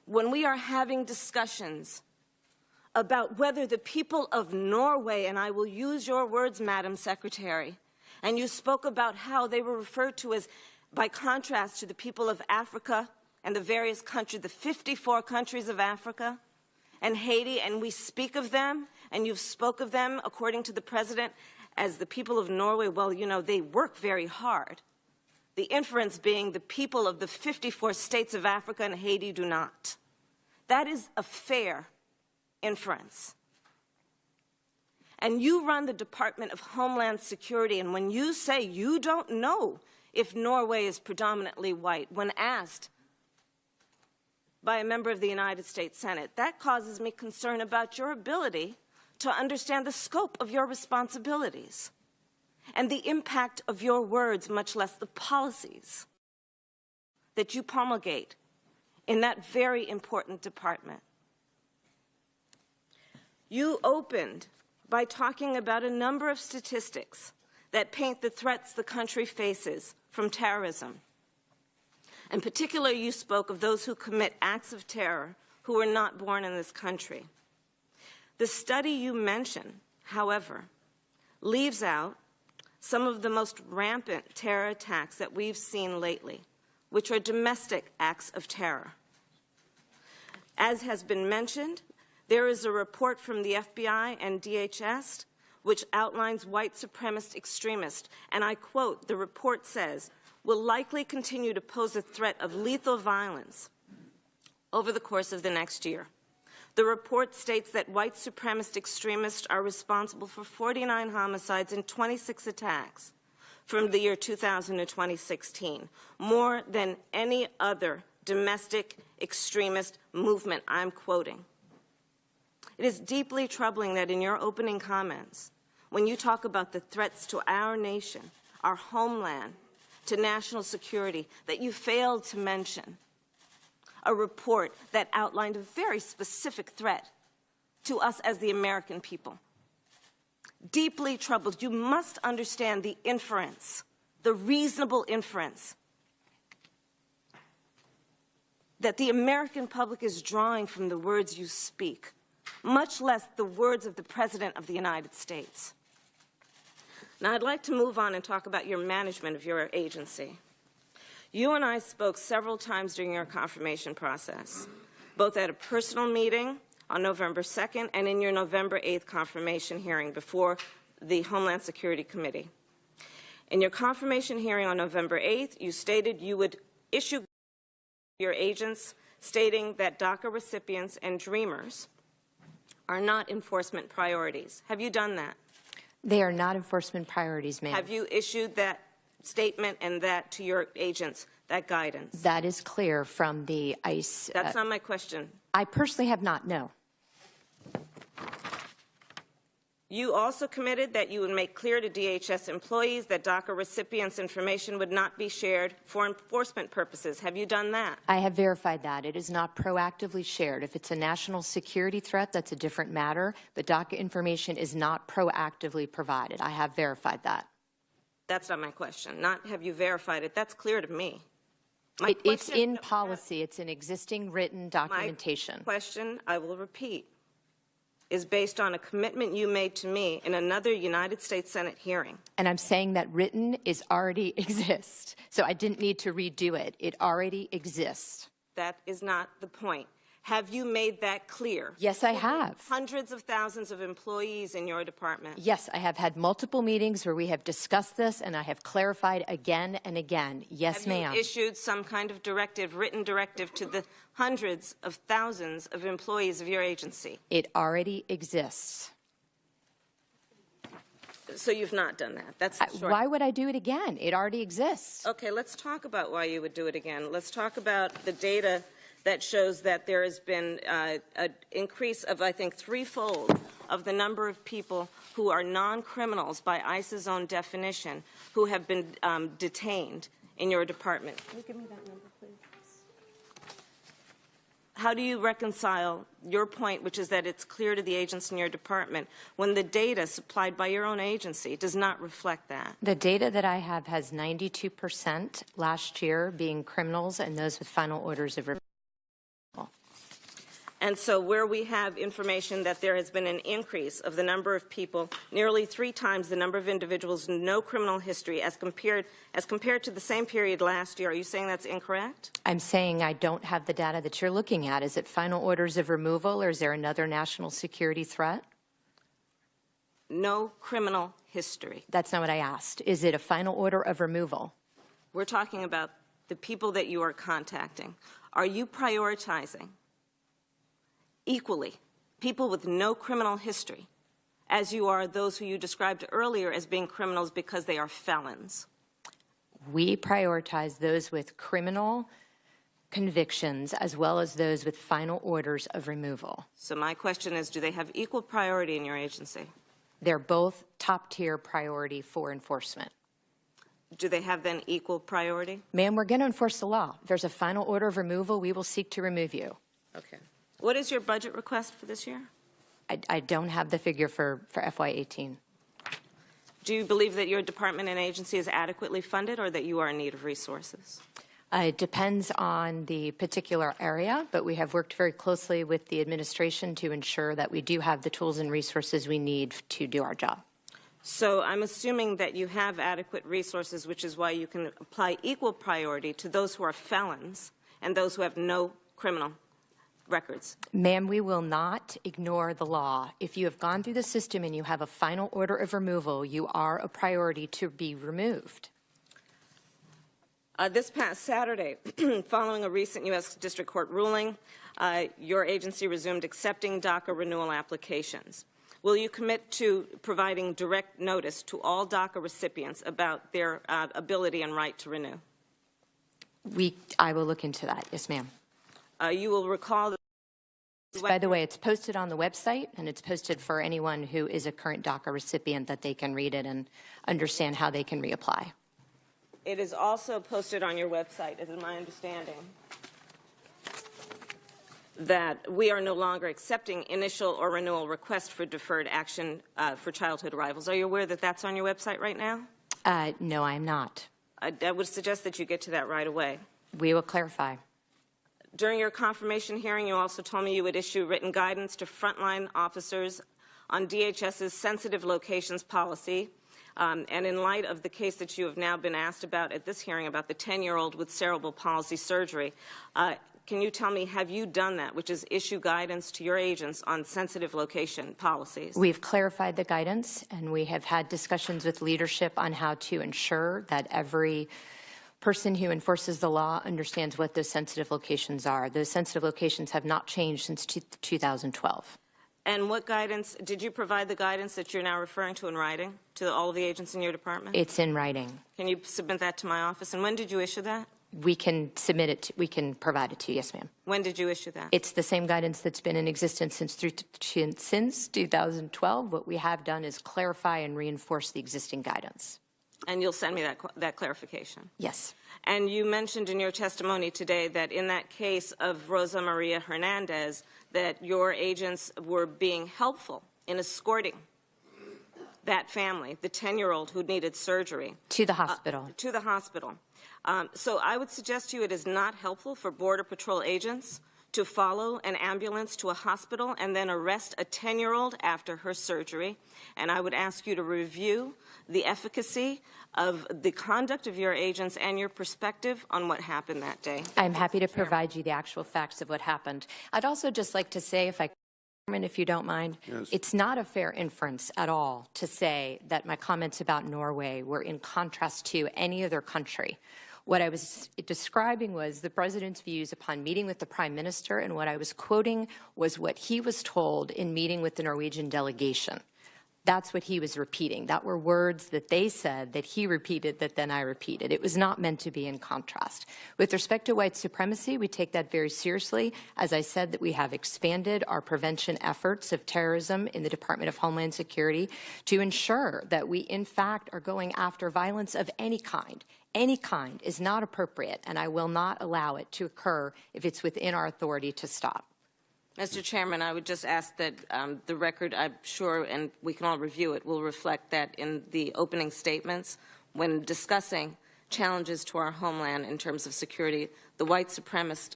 when we are having discussions about whether the people of Norway, and I will use your words, Madam Secretary, and you spoke about how they were referred to as, by contrast to the people of Africa and the various countries, the 54 countries of Africa and Haiti, and we speak of them, and you've spoke of them, according to the President, as the people of Norway. Well, you know, they work very hard. The inference being the people of the 54 states of Africa and Haiti do not. That is a fair inference. And you run the Department of Homeland Security, and when you say you don't know if Norway is predominantly white, when asked by a member of the United States Senate, that causes me concern about your ability to understand the scope of your responsibilities and the impact of your words, much less the policies that you promulgate in that very important department. You opened by talking about a number of statistics that paint the threats the country faces from terrorism. In particular, you spoke of those who commit acts of terror who were not born in this country. The study you mention, however, leaves out some of the most rampant terror attacks that we've seen lately, which are domestic acts of terror. As has been mentioned, there is a report from the FBI and DHS which outlines white supremacist extremists, and I quote, the report says, will likely continue to pose a threat of lethal violence over the course of the next year. The report states that white supremacist extremists are responsible for 49 homicides and 26 attacks from the year 2000 to 2016, more than any other domestic extremist movement I'm quoting. It is deeply troubling that in your opening comments, when you talk about the threats to our nation, our homeland, to national security, that you failed to mention a report that outlined a very specific threat to us as the American people. Deeply troubled. You must understand the inference, the reasonable inference that the American public is drawing from the words you speak, much less the words of the President of the United States. Now, I'd like to move on and talk about your management of your agency. You and I spoke several times during your confirmation process, both at a personal meeting on November 2nd and in your November 8th confirmation hearing before the Homeland Security Committee. In your confirmation hearing on November 8th, you stated you would issue your agents stating that DACA recipients and dreamers are not enforcement priorities. Have you done that? They are not enforcement priorities, ma'am. Have you issued that statement and that to your agents, that guidance? That is clear from the ICE. That's not my question. I personally have not, no. You also committed that you would make clear to DHS employees that DACA recipients' information would not be shared for enforcement purposes. Have you done that? I have verified that. It is not proactively shared. If it's a national security threat, that's a different matter, but DACA information is not proactively provided. I have verified that. That's not my question. Not have you verified it. That's clear to me. It's in policy. It's in existing written documentation. My question, I will repeat, is based on a commitment you made to me in another United States Senate hearing. And I'm saying that written is already exists. So I didn't need to redo it. It already exists. That is not the point. Have you made that clear? Yes, I have. Hundreds of thousands of employees in your department. Yes, I have had multiple meetings where we have discussed this, and I have clarified again and again. Yes, ma'am. Have you issued some kind of directive, written directive, to the hundreds of thousands of employees of your agency? It already exists. So you've not done that. That's short. Why would I do it again? It already exists. Okay, let's talk about why you would do it again. Let's talk about the data that shows that there has been an increase of, I think, threefold of the number of people who are non-criminals by ICE's own definition who have been detained in your department. Can you give me that number, please? How do you reconcile your point, which is that it's clear to the agents in your department, when the data supplied by your own agency does not reflect that? The data that I have has 92% last year being criminals and those with final orders of removal. And so where we have information that there has been an increase of the number of people, nearly 3 times the number of individuals with no criminal history as compared to the same period last year, are you saying that's incorrect? I'm saying I don't have the data that you're looking at. Is it final orders of removal, or is there another national security threat? No criminal history. That's not what I asked. Is it a final order of removal? We're talking about the people that you are contacting. Are you prioritizing equally people with no criminal history as you are those who you described earlier as being criminals because they are felons? We prioritize those with criminal convictions as well as those with final orders of removal. So my question is, do they have equal priority in your agency? They're both top-tier priority for enforcement. Do they have then equal priority? Ma'am, we're going to enforce the law. If there's a final order of removal, we will seek to remove you. Okay. What is your budget request for this year? I don't have the figure for FY18. Do you believe that your department and agency is adequately funded or that you are in need of resources? It depends on the particular area, but we have worked very closely with the administration to ensure that we do have the tools and resources we need to do our job. So I'm assuming that you have adequate resources, which is why you can apply equal priority to those who are felons and those who have no criminal records. Ma'am, we will not ignore the law. If you have gone through the system and you have a final order of removal, you are a priority to be removed. This past Saturday, following a recent U.S. District Court ruling, your agency resumed accepting DACA renewal applications. Will you commit to providing direct notice to all DACA recipients about their ability and right to renew? I will look into that. Yes, ma'am. You will recall that. By the way, it's posted on the website, and it's posted for anyone who is a current DACA recipient that they can read it and understand how they can reapply. It is also posted on your website, is my understanding, that we are no longer accepting initial or renewal requests for deferred action for childhood arrivals. Are you aware that that's on your website right now? No, I'm not. I would suggest that you get to that right away. We will clarify. During your confirmation hearing, you also told me you would issue written guidance to frontline officers on DHS's sensitive locations policy. And in light of the case that you have now been asked about at this hearing about the 10-year-old with cerebral palsy surgery, can you tell me, have you done that, which is issue guidance to your agents on sensitive location policies? We've clarified the guidance, and we have had discussions with leadership on how to ensure that every person who enforces the law understands what those sensitive locations are. Those sensitive locations have not changed since 2012. And what guidance, did you provide the guidance that you're now referring to in writing to all of the agents in your department? It's in writing. Can you submit that to my office? And when did you issue that? We can submit it, we can provide it to you, yes, ma'am. When did you issue that? It's the same guidance that's been in existence since 2012. What we have done is clarify and reinforce the existing guidance. And you'll send me that clarification? Yes. And you mentioned in your testimony today that in that case of Rosa Maria Hernandez, that your agents were being helpful in escorting that family, the 10-year-old who needed surgery. To the hospital. To the hospital. So I would suggest to you it is not helpful for Border Patrol agents to follow an ambulance to a hospital and then arrest a 10-year-old after her surgery. And I would ask you to review the efficacy of the conduct of your agents and your perspective on what happened that day. I'm happy to provide you the actual facts of what happened. I'd also just like to say, if you don't mind, yes. It's not a fair inference at all to say that my comments about Norway were in contrast to any other country. What I was describing was the president's views upon meeting with the prime minister, and what I was quoting was what he was told in meeting with the Norwegian delegation. That's what he was repeating. That were words that they said that he repeated that then I repeated. It was not meant to be in contrast. With respect to white supremacy, we take that very seriously. As I said, that we have expanded our prevention efforts of terrorism in the Department of Homeland Security to ensure that we, in fact, are going after violence of any kind. Any kind is not appropriate, and I will not allow it to occur if it's within our authority to stop. Mr. Chairman, I would just ask that the record, I'm sure, and we can all review it, will reflect that in the opening statements when discussing challenges to our homeland in terms of security, the white supremacist